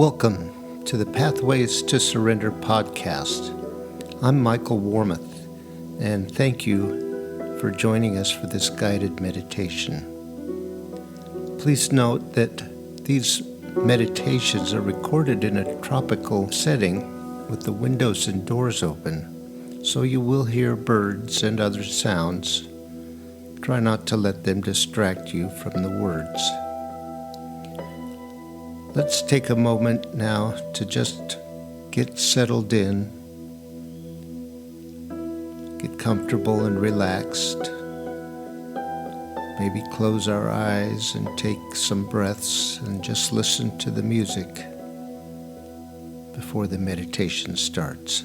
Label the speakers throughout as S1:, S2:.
S1: Welcome to the Pathways to Surrender podcast. I'm Michael Warmoth, and thank you for joining us for this guided meditation. Please note that these meditations are recorded in a tropical setting with the windows and doors open, so you will hear birds and other sounds. Try not to let them distract you from the words. Let's take a moment now to just get settled in, get comfortable and relaxed. Maybe close our eyes and take some breaths and just listen to the music before the meditation starts.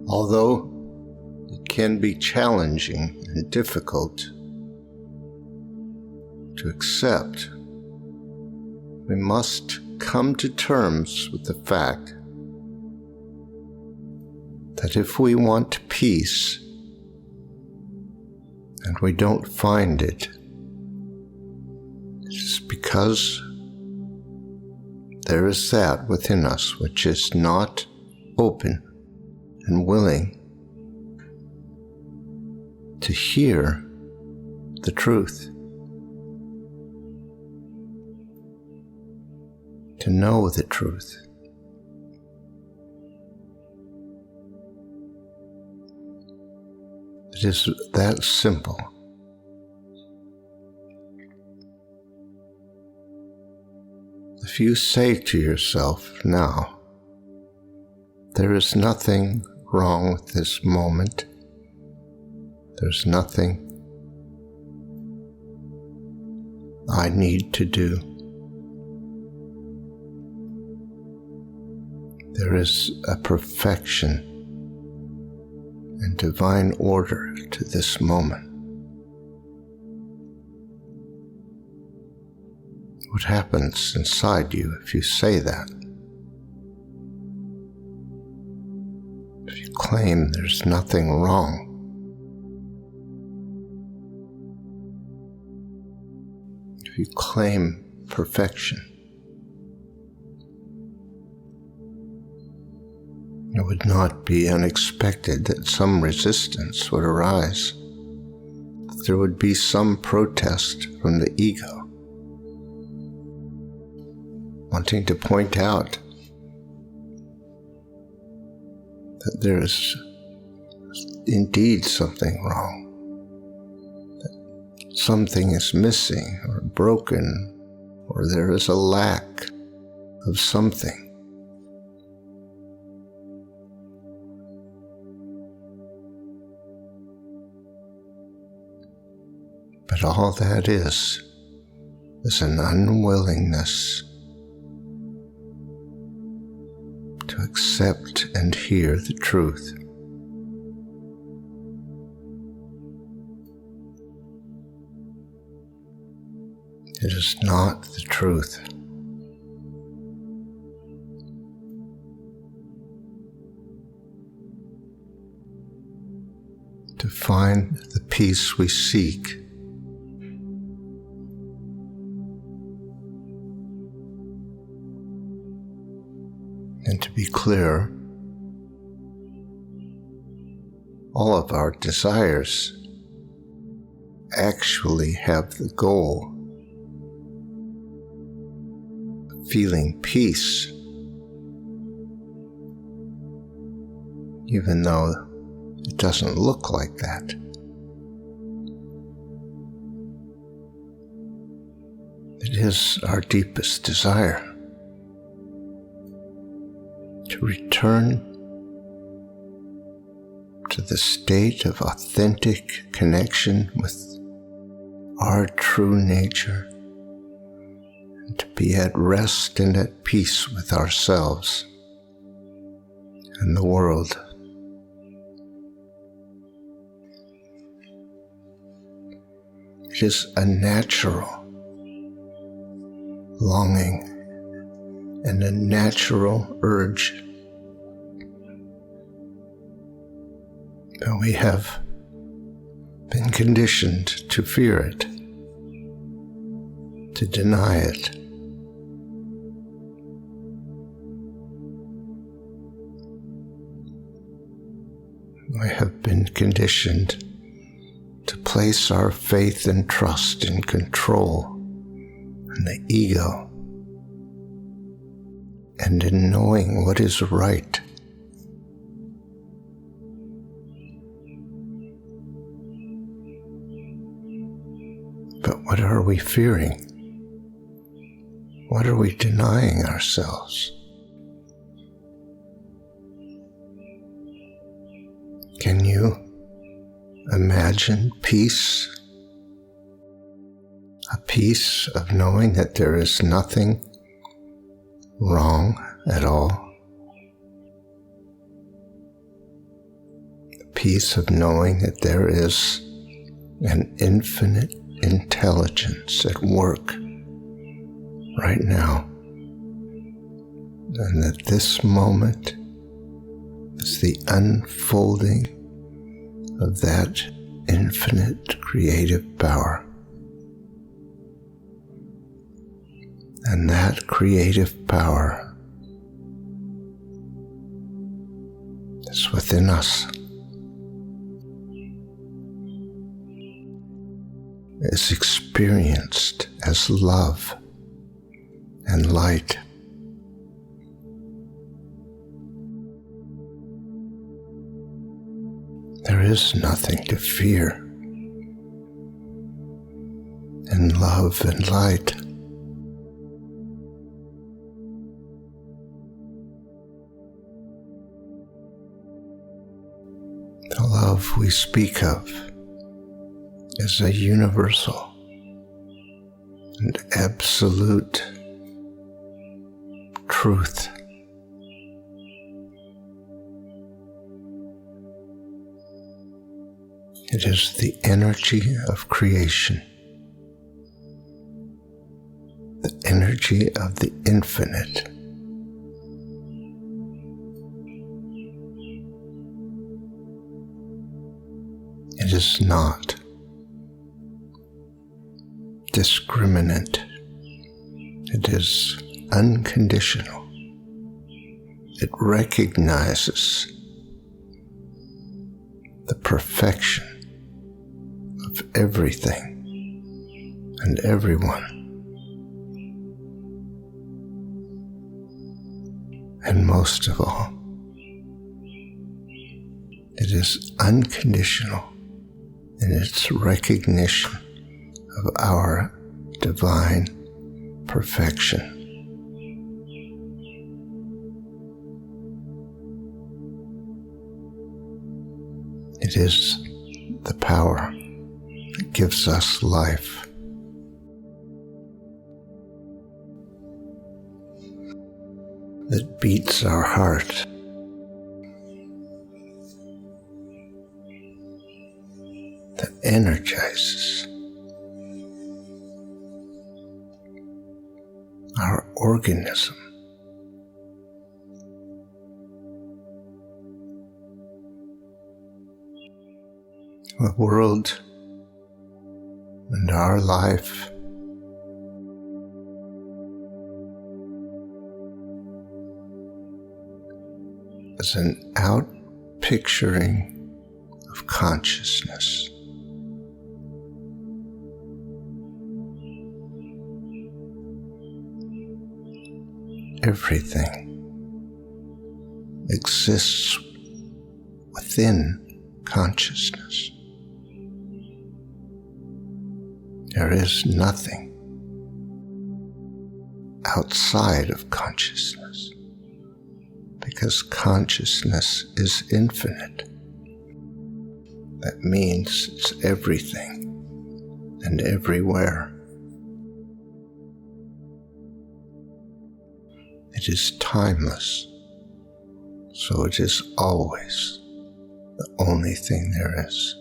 S1: Although it can be challenging and difficult to accept, we must come to terms with the fact that if we want peace and we don't find it, it's because there is that within us which is not open and willing to hear the truth, to know the truth. It is that simple. If you say to yourself now, there is nothing wrong with this moment. There's nothing I need to do. There is a perfection and divine order to this moment. What happens inside you if you say that? Claim there's nothing wrong. If you claim perfection, it would not be unexpected that some resistance would arise. There would be some protest from the ego, wanting to point out that there is indeed something wrong, that something is missing or broken, or there is a lack of something. But all that is an unwillingness to accept and hear the truth. It is not the truth. To find the peace we seek, and to be clear, all of our desires actually have the goal of feeling peace, even though it doesn't look like that. It is our deepest desire to return to the state of authentic connection with our true nature, and to be at rest and at peace with ourselves and the world. It is a natural longing and a natural urge. But we have been conditioned to fear it, to deny it. We have been conditioned to place our faith and trust in control and the ego, and in knowing what is right. But what are we fearing? What are we denying ourselves? Can you imagine peace? A peace of knowing that there is nothing wrong at all. A peace of knowing that there is an infinite intelligence at work right now, and that this moment is the unfolding of that infinite creative power. And that creative power is within us. Is experienced as love and light. There is nothing to fear in love and light. The love we speak of is a universal and absolute truth. It is the energy of creation, the energy of the infinite. It is not discriminate. It is unconditional. It recognizes the perfection of everything and everyone. And most of all, It is unconditional in its recognition of our divine perfection. It is the power that gives us life. That beats our heart. That energizes our organism. The world and our life is an outpicturing of consciousness. Everything exists within consciousness. There is nothing outside of consciousness, because consciousness is infinite. That means it's everything and everywhere. It is timeless, so it is always the only thing there is.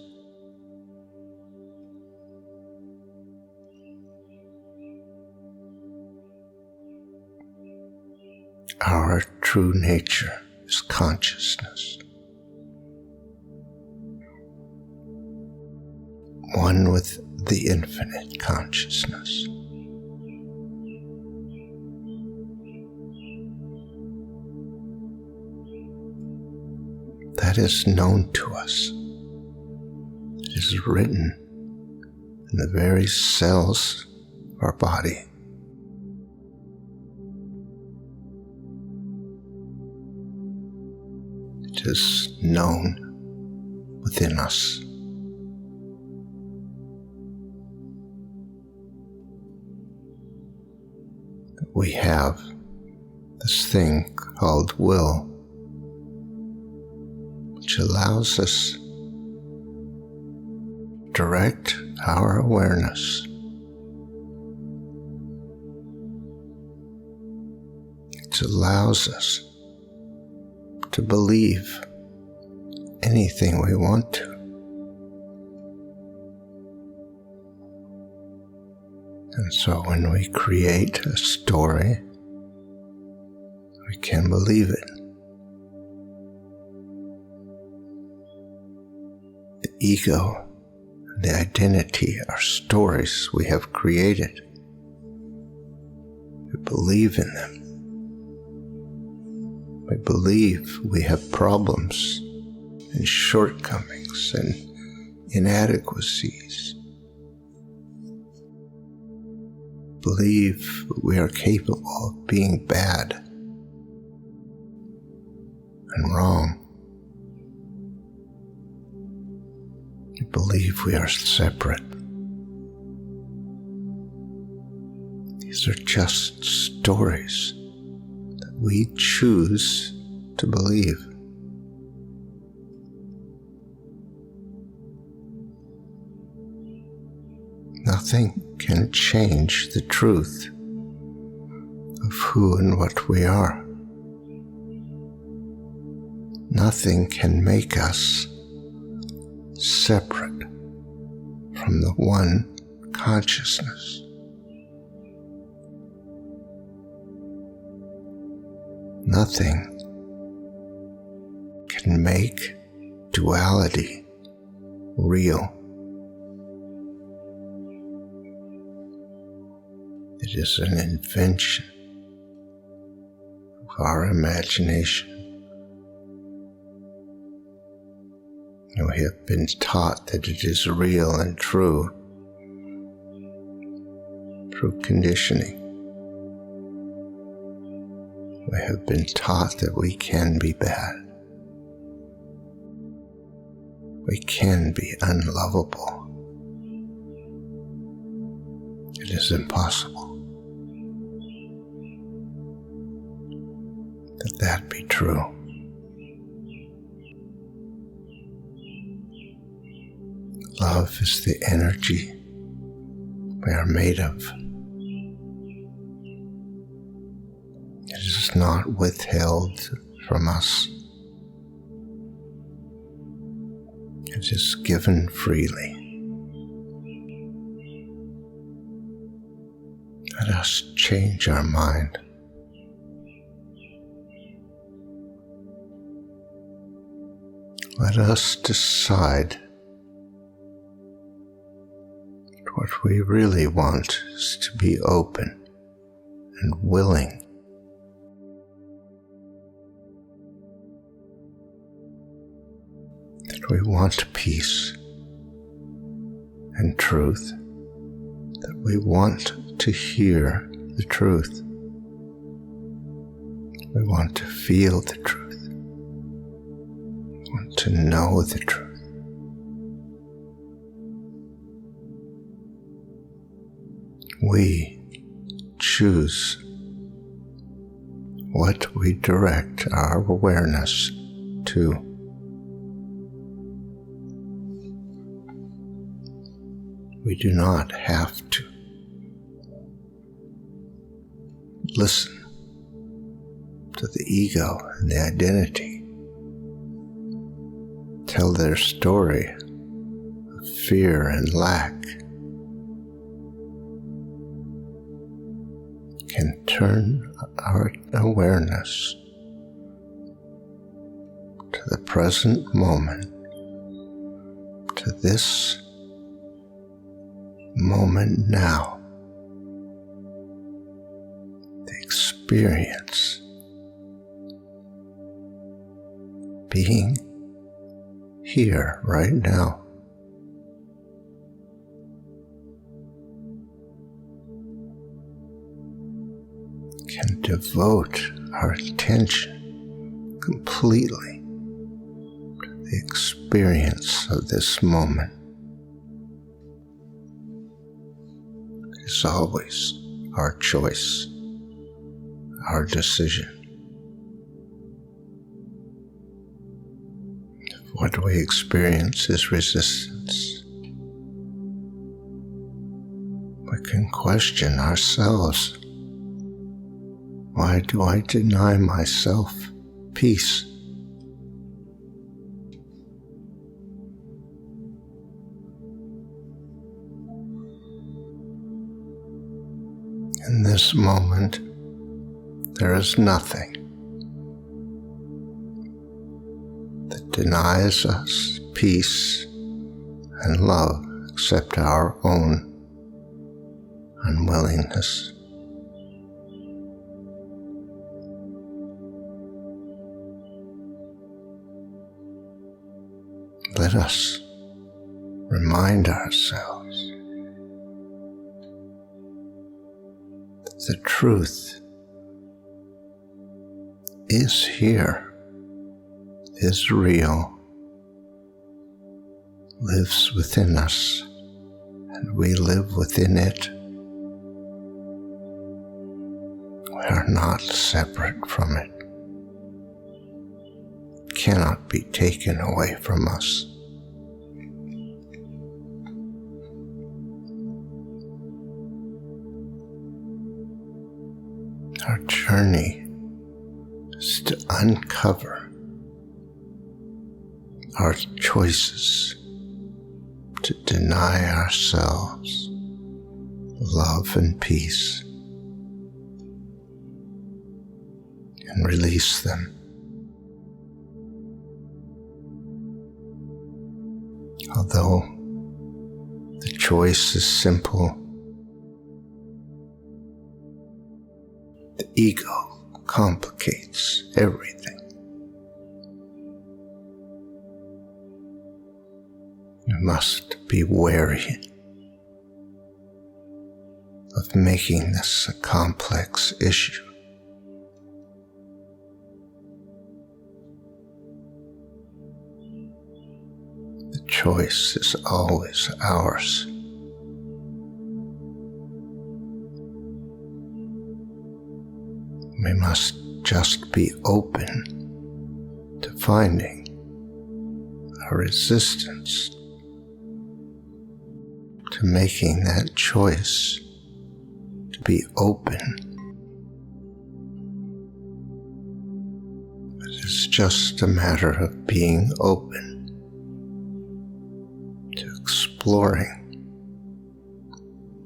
S1: Our true nature is consciousness, one with the infinite consciousness. That is known to us. It is written in the very cells of our body. It is known within us. We have this thing called will, which allows us to direct our awareness. It allows us to believe anything we want to. And so when we create a story, we can believe it. The ego and the identity are stories we have created. We believe in them. We believe we have problems and shortcomings and inadequacies. Believe we are capable of being bad and wrong. We believe we are separate. These are just stories that we choose to believe. Nothing can change the truth of who and what we are. Nothing can make us separate from the one consciousness. Nothing can make duality real. It is an invention of our imagination. We have been taught that it is real and true through conditioning. We have been taught that we can be bad. we can be unlovable. It is impossible that be true. Love is the energy we are made of. It is not withheld from us. It is given freely. Let us change our mind. Let us decide that what we really want is to be open and willing that we want peace and truth, that we want to hear the truth, we want to feel the truth, we want to know the truth. We choose what we direct our awareness to. We do not have to listen to the ego and the identity tell their story of fear and lack. Can turn our awareness to the present moment, to this moment now, the experience, being here right now. Can devote our attention completely to the experience of this moment. It is always our choice, our decision. If what we experience is resistance, we can question ourselves. Why do I deny myself peace? In this moment, there is nothing that denies us peace and love except our own unwillingness. Let us remind ourselves that the truth is here, is real, lives within us, and we live within it. We are not separate from it. It cannot be taken away from us. Our journey is to uncover our choices to deny ourselves love and peace and release them. Although the choice is simple, the ego complicates everything. We must be wary of making this a complex issue. The choice is always ours. We must just be open to finding a resistance to making that choice, to be open. It's just a matter of being open to exploring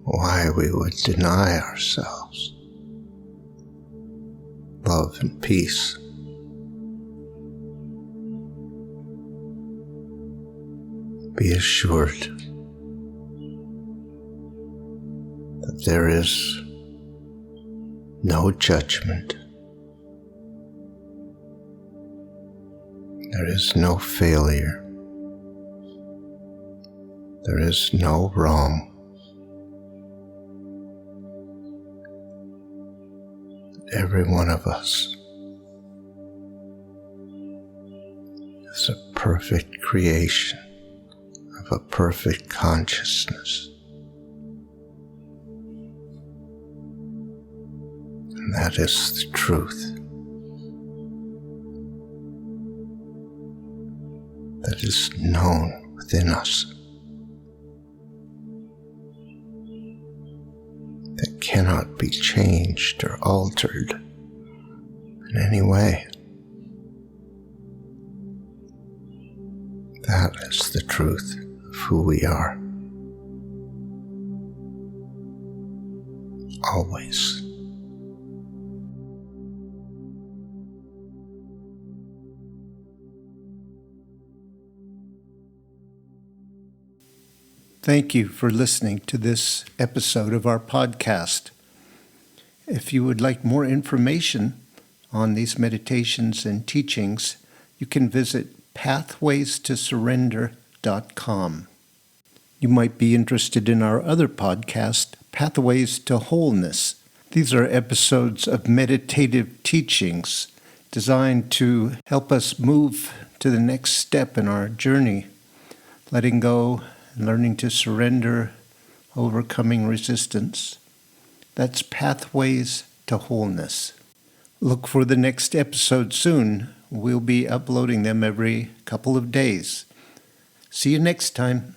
S1: why we would deny ourselves love and peace. Be assured that there is no judgment. There is no failure. There is no wrong. Every one of us is a perfect creation of a perfect consciousness. And that is the truth. That is known within us. That cannot be changed or altered in any way. That is the truth of who we are. Always. Thank you for listening to this episode of our podcast. If you would like more information on these meditations and teachings, you can visit pathwaystosurrender.com. You might be interested in our other podcast, Pathways to Wholeness. These are episodes of meditative teachings designed to help us move to the next step in our journey, letting go, learning to surrender, overcoming resistance. That's Pathways to Wholeness. Look for the next episode soon. We'll be uploading them every couple of days. See you next time.